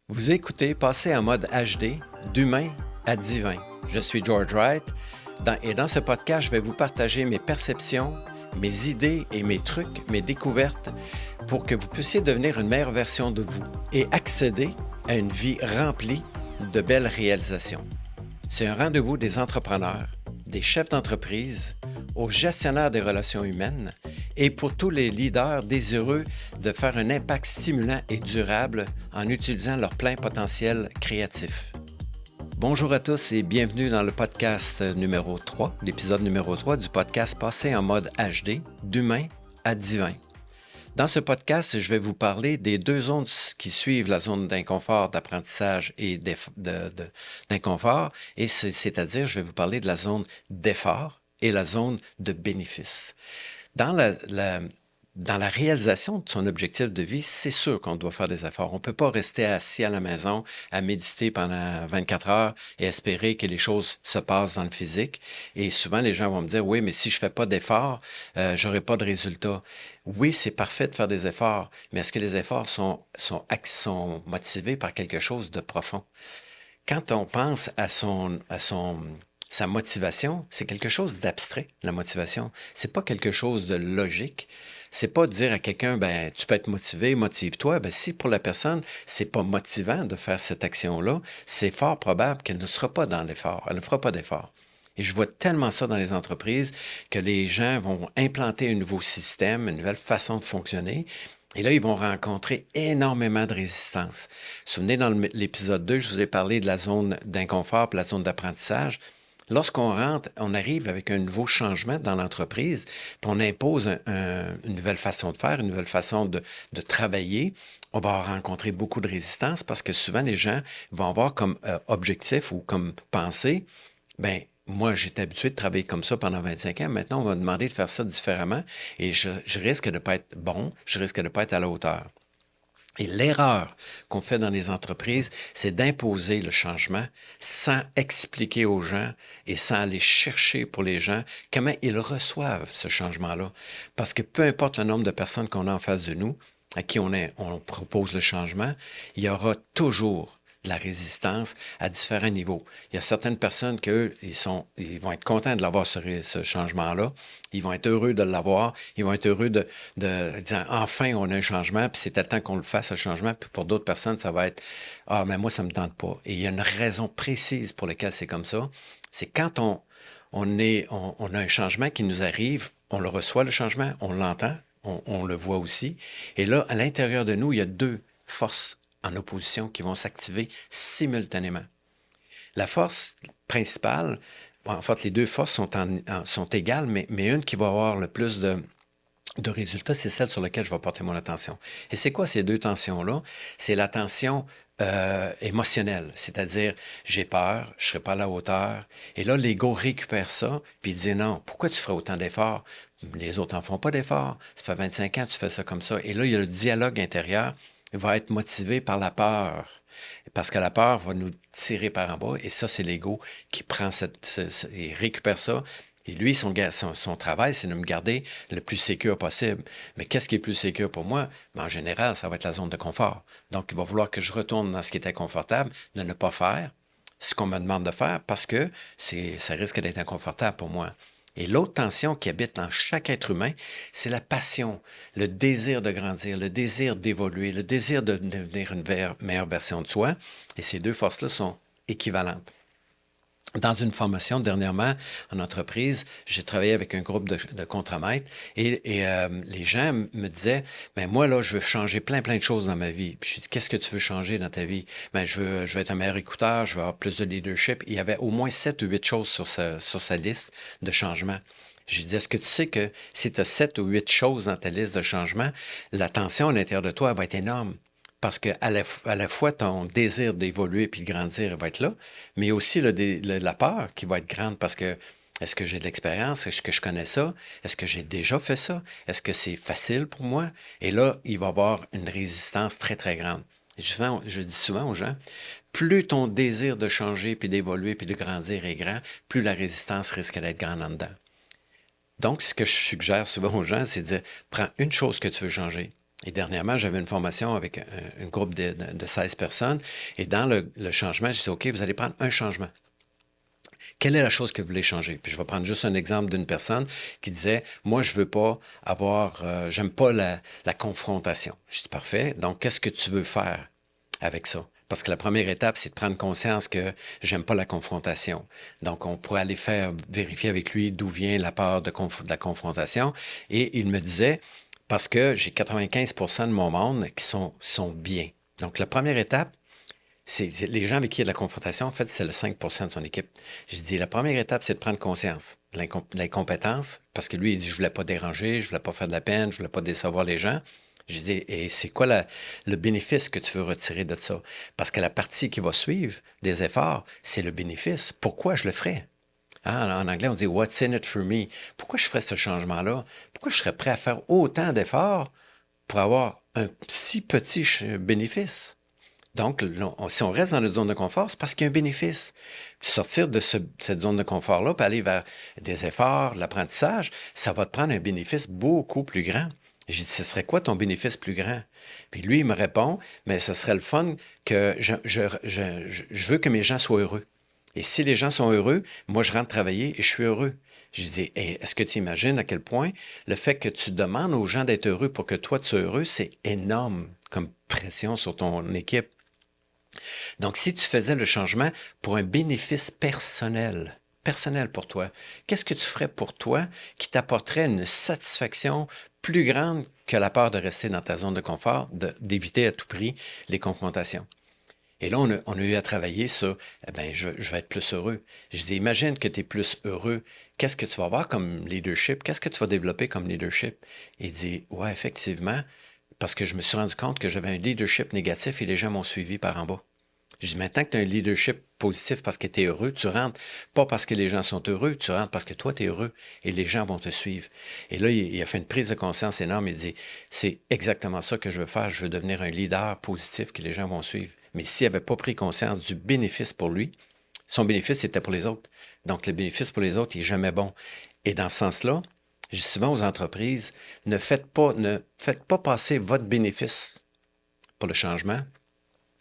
Vous écoutez Passer en mode HD, d'humain à divin. Je suis George Wright et dans ce podcast, je vais vous partager mes perceptions, mes idées et mes trucs, mes découvertes pour que vous puissiez devenir une meilleure version de vous et accéder à une vie remplie de belles réalisations. C'est un rendez-vous des entrepreneurs, des chefs d'entreprise, aux gestionnaires des relations humaines et pour tous les leaders désireux de faire un impact stimulant et durable en utilisant leur plein potentiel créatif. Bonjour à tous et bienvenue dans le podcast numéro 3, l'épisode numéro 3 du podcast Passer en mode HD, d'humain à divin. Dans ce podcast, je vais vous parler des deux zones qui suivent la zone d'inconfort, d'apprentissage et d'inconfort, et c'est-à-dire je vais vous parler de la zone d'effort et la zone de bénéfice. Dans la réalisation de son objectif de vie, c'est sûr qu'on doit faire des efforts. On ne peut pas rester assis à la maison à méditer pendant 24 heures et espérer que les choses se passent dans le physique. Et souvent, les gens vont me dire, oui, mais si je ne fais pas d'efforts, je n'aurai pas de résultat. Oui, c'est parfait de faire des efforts, mais est-ce que les efforts sont motivés par quelque chose de profond? Quand on pense à sa motivation, c'est quelque chose d'abstrait, la motivation. C'est pas quelque chose de logique. C'est pas de dire à quelqu'un, ben, tu peux être motivé, motive-toi. Ben, si pour la personne, c'est pas motivant de faire cette action-là, c'est fort probable qu'elle ne sera pas dans l'effort. Elle ne fera pas d'effort. Et je vois tellement ça dans les entreprises que les gens vont implanter un nouveau système, une nouvelle façon de fonctionner. Et là, ils vont rencontrer énormément de résistance. Vous vous souvenez, dans l'épisode 2, je vous ai parlé de la zone d'inconfort et la zone d'apprentissage. Lorsqu'on rentre, on arrive avec un nouveau changement dans l'entreprise, puis on impose une nouvelle façon de faire, une nouvelle façon de travailler. On va rencontrer beaucoup de résistance parce que souvent, les gens vont avoir comme objectif ou comme pensée, ben moi, j'étais habitué de travailler comme ça pendant 25 ans. Maintenant, on va me demander de faire ça différemment et je risque de ne pas être bon, je risque de ne pas être à la hauteur. Et l'erreur qu'on fait dans les entreprises, c'est d'imposer le changement sans expliquer aux gens et sans aller chercher pour les gens comment ils reçoivent ce changement-là. Parce que peu importe le nombre de personnes qu'on a en face de nous, à qui on propose le changement, il y aura toujours de la résistance à différents niveaux. Il y a certaines personnes qu'eux, ils vont être contents de l'avoir, ce changement-là. Ils vont être heureux de l'avoir. Ils vont être heureux de dire, enfin, on a un changement, puis c'est le temps qu'on le fasse, ce changement. Puis pour d'autres personnes, ça va être, ah, mais moi, ça me tente pas. Et il y a une raison précise pour laquelle c'est comme ça. C'est quand on a un changement qui nous arrive, on le reçoit, le changement, on l'entend, on le voit aussi. Et là, à l'intérieur de nous, il y a deux forces en opposition qui vont s'activer simultanément. La force principale, en fait, les deux forces sont égales, mais une qui va avoir le plus de résultats, c'est celle sur laquelle je vais porter mon attention. Et c'est quoi ces deux tensions-là? C'est la tension émotionnelle, c'est-à-dire j'ai peur, je ne serai pas à la hauteur. Et là, l'ego récupère ça, puis il dit non, pourquoi tu ferais autant d'efforts? Les autres n'en font pas d'efforts. Ça fait 25 ans que tu fais ça comme ça. Et là, il y a le dialogue intérieur va être motivé par la peur. Parce que la peur va nous tirer par en bas. Et ça, c'est l'ego qui prend il récupère ça. Et lui, son travail, c'est de me garder le plus sécure possible. Mais qu'est-ce qui est le plus sécure pour moi? Ben, en général, ça va être la zone de confort. Donc, il va vouloir que je retourne dans ce qui était confortable, de ne pas faire ce qu'on me demande de faire parce que ça risque d'être inconfortable pour moi. Et l'autre tension qui habite en chaque être humain, c'est la passion, le désir de grandir, le désir d'évoluer, le désir de devenir une meilleure version de soi. Et ces deux forces-là sont équivalentes. Dans une formation dernièrement en entreprise, j'ai travaillé avec un groupe de contremaîtres et les gens me disaient, ben moi là, je veux changer plein de choses dans ma vie. Puis je dis, qu'est-ce que tu veux changer dans ta vie? Ben je veux être un meilleur écouteur, je veux avoir plus de leadership. Il y avait au moins 7 ou 8 choses sur sa liste de changements. J'ai dit, est-ce que tu sais que si tu as 7 ou 8 choses dans ta liste de changements, la tension à l'intérieur de toi va être énorme? Parce qu'à la fois, ton désir d'évoluer et de grandir va être là, mais aussi la peur qui va être grande parce que est-ce que j'ai de l'expérience? Est-ce que je connais ça? Est-ce que j'ai déjà fait ça? Est-ce que c'est facile pour moi? Et là, il va y avoir une résistance très, très grande. Je dis souvent aux gens, plus ton désir de changer, puis d'évoluer, puis de grandir est grand, plus la résistance risque d'être grande en dedans. Donc, ce que je suggère souvent aux gens, c'est de dire, prends une chose que tu veux changer. Et dernièrement, j'avais une formation avec un groupe de 16 personnes. Et dans le changement, je disais, OK, vous allez prendre un changement. Quelle est la chose que vous voulez changer? Puis je vais prendre juste un exemple d'une personne qui disait, moi, je veux pas avoir, j'aime pas la confrontation. Je dis, parfait. Donc, qu'est-ce que tu veux faire avec ça? Parce que la première étape, c'est de prendre conscience que j'aime pas la confrontation. Donc, on pourrait aller vérifier avec lui d'où vient la peur de la confrontation. Et il me disait, parce que j'ai 95% de mon monde qui sont bien. Donc, la première étape, c'est les gens avec qui il y a de la confrontation, en fait, c'est le 5% de son équipe. Je dis, la première étape, c'est de prendre conscience de l'incompétence, parce que lui, il dit, je voulais pas déranger, je voulais pas faire de la peine, je voulais pas décevoir les gens. Je dis, et c'est quoi le bénéfice que tu veux retirer de ça? Parce que la partie qui va suivre des efforts, c'est le bénéfice. Pourquoi je le ferais? Ah, en anglais, on dit What's in it for me? Pourquoi je ferais ce changement-là? Pourquoi je serais prêt à faire autant d'efforts pour avoir un si petit bénéfice? Donc, si on reste dans notre zone de confort, c'est parce qu'il y a un bénéfice. Sortir de cette zone de confort-là, puis aller vers des efforts, de l'apprentissage, ça va te prendre un bénéfice beaucoup plus grand. J'ai dit, ce serait quoi ton bénéfice plus grand? Puis lui, il me répond, mais ce serait le fun que je veux que mes gens soient heureux. Et si les gens sont heureux, moi, je rentre travailler et je suis heureux. Je dis, est-ce que tu imagines à quel point le fait que tu demandes aux gens d'être heureux pour que toi, tu sois heureux, c'est énorme comme pression sur ton équipe. Donc, si tu faisais le changement pour un bénéfice personnel pour toi, qu'est-ce que tu ferais pour toi qui t'apporterait une satisfaction plus grande que la peur de rester dans ta zone de confort, d'éviter à tout prix les confrontations? Et là, on a eu à travailler sur, je vais être plus heureux. Je dis, imagine que tu es plus heureux. Qu'est-ce que tu vas avoir comme leadership? Qu'est-ce que tu vas développer comme leadership? Il dit, ouais, effectivement, parce que je me suis rendu compte que j'avais un leadership négatif et les gens m'ont suivi par en bas. Je dis, maintenant que tu as un leadership positif parce que tu es heureux, tu rentres pas parce que les gens sont heureux, tu rentres parce que toi, tu es heureux et les gens vont te suivre. Et là, il a fait une prise de conscience énorme. Il dit, c'est exactement ça que je veux faire. Je veux devenir un leader positif que les gens vont suivre. Mais s'il n'avait pas pris conscience du bénéfice pour lui, son bénéfice, c'était pour les autres. Donc, le bénéfice pour les autres, il n'est jamais bon. Et dans ce sens-là, je dis souvent aux entreprises, ne faites pas passer votre bénéfice pour le changement,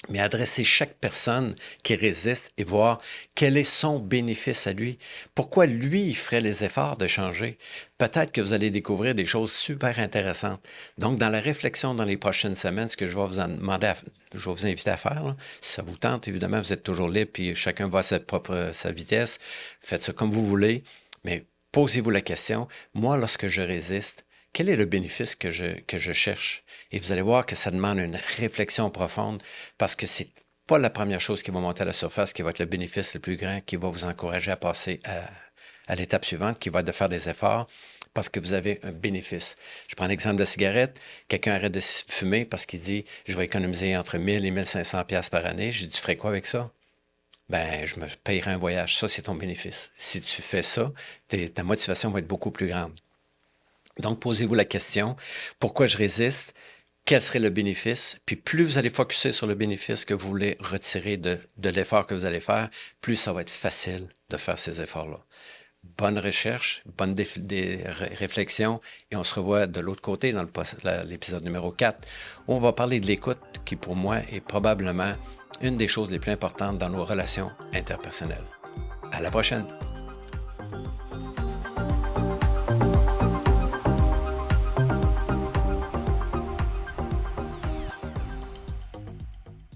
mais adresser chaque personne qui résiste et voir quel est son bénéfice à lui. Pourquoi lui, il ferait les efforts de changer? Peut-être que vous allez découvrir des choses super intéressantes. Donc, dans la réflexion dans les prochaines semaines, ce que je vais vous je vais vous inviter à faire, là, si ça vous tente, évidemment, vous êtes toujours libre, puis chacun va à sa vitesse. Faites ça comme vous voulez, mais posez-vous la question, moi, lorsque je résiste, quel est le bénéfice que je cherche? Et vous allez voir que ça demande une réflexion profonde parce que c'est pas la première chose qui va monter à la surface qui va être le bénéfice le plus grand, qui va vous encourager à passer à l'étape suivante, qui va être de faire des efforts parce que vous avez un bénéfice. Je prends l'exemple de la cigarette. Quelqu'un arrête de fumer parce qu'il dit « Je vais économiser entre 1000 et 1500 pièces par année. » J'ai dit « Tu ferais quoi avec ça? » Je me payerai un voyage. Ça, c'est ton bénéfice. Si tu fais ça, ta motivation va être beaucoup plus grande. Donc, posez-vous la question, pourquoi je résiste? Quel serait le bénéfice? Puis plus vous allez focuser sur le bénéfice que vous voulez retirer de l'effort que vous allez faire, plus ça va être facile de faire ces efforts-là. Bonne recherche, bonne réflexion, et on se revoit de l'autre côté dans l'épisode numéro 4, où on va parler de l'écoute, qui pour moi est probablement une des choses les plus importantes dans nos relations interpersonnelles. À la prochaine!